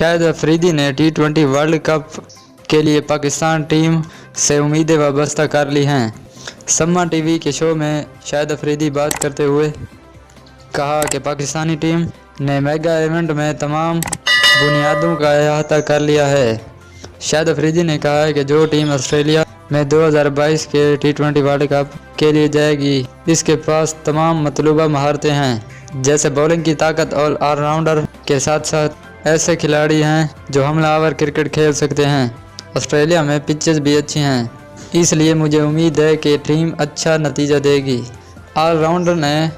शाहिद अफरीदी ने T20 world cup के लिए पाकिस्तान टीम से उम्मीदें वाबस्ता कर ली हैं। सम्मा टीवी के शो में शाहिद अफरीदी बात करते हुए कहा कि पाकिस्तानी टीम ने मेगा इवेंट में तमाम बुनियादों का अहाता कर लिया है। शाहिद अफरीदी ने कहा है कि जो टीम ऑस्ट्रेलिया में 2022 के T20 वर्ल्ड कप के लिए जाएगी, इसके पास तमाम मतलूबा महारतें हैं, जैसे बॉलिंग की ताकत और ऑलराउंडर के साथ साथ ऐसे खिलाड़ी हैं जो हमलावर क्रिकेट खेल सकते हैं। ऑस्ट्रेलिया में पिचेस भी अच्छी हैं, इसलिए मुझे उम्मीद है कि टीम अच्छा नतीजा देगी। ऑलराउंडर ने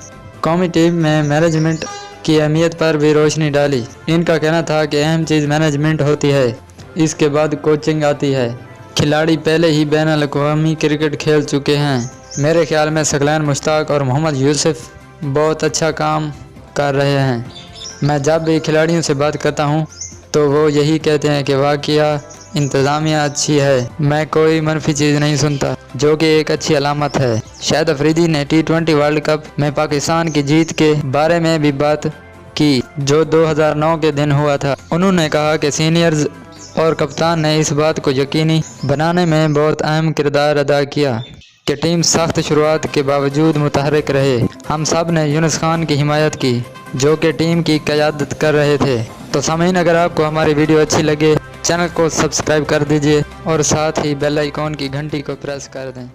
कौमी टीम में मैनेजमेंट की अहमियत पर भी रोशनी डाली। इनका कहना था कि अहम चीज़ मैनेजमेंट होती है, इसके बाद कोचिंग आती है। खिलाड़ी पहले ही बैनुल अक़वामी क्रिकेट खेल चुके हैं। मेरे ख्याल में सकलैन मुश्ताक और मोहम्मद यूसुफ बहुत अच्छा काम कर रहे हैं। मैं जब भी खिलाड़ियों से बात करता हूं तो वो यही कहते हैं कि वाक़या इंतज़ामिया अच्छी है। मैं कोई मनफी चीज़ नहीं सुनता, जो कि एक अच्छी अलामत है। शाहिद अफरीदी ने T20 वर्ल्ड कप में पाकिस्तान की जीत के बारे में भी बात की, जो 2009 के दिन हुआ था। उन्होंने कहा कि सीनियर्स और कप्तान ने इस बात को यकीनी बनाने में बहुत अहम किरदार अदा किया कि टीम सख्त शुरुआत के बावजूद मुतहर्रिक रहे। हम सब ने यूनुस खान की हिमायत की, जो कि टीम की क़यादत कर रहे थे। तो सामीन, अगर आपको हमारी वीडियो अच्छी लगे, चैनल को सब्सक्राइब कर दीजिए और साथ ही बेल आइकॉन की घंटी को प्रेस कर दें।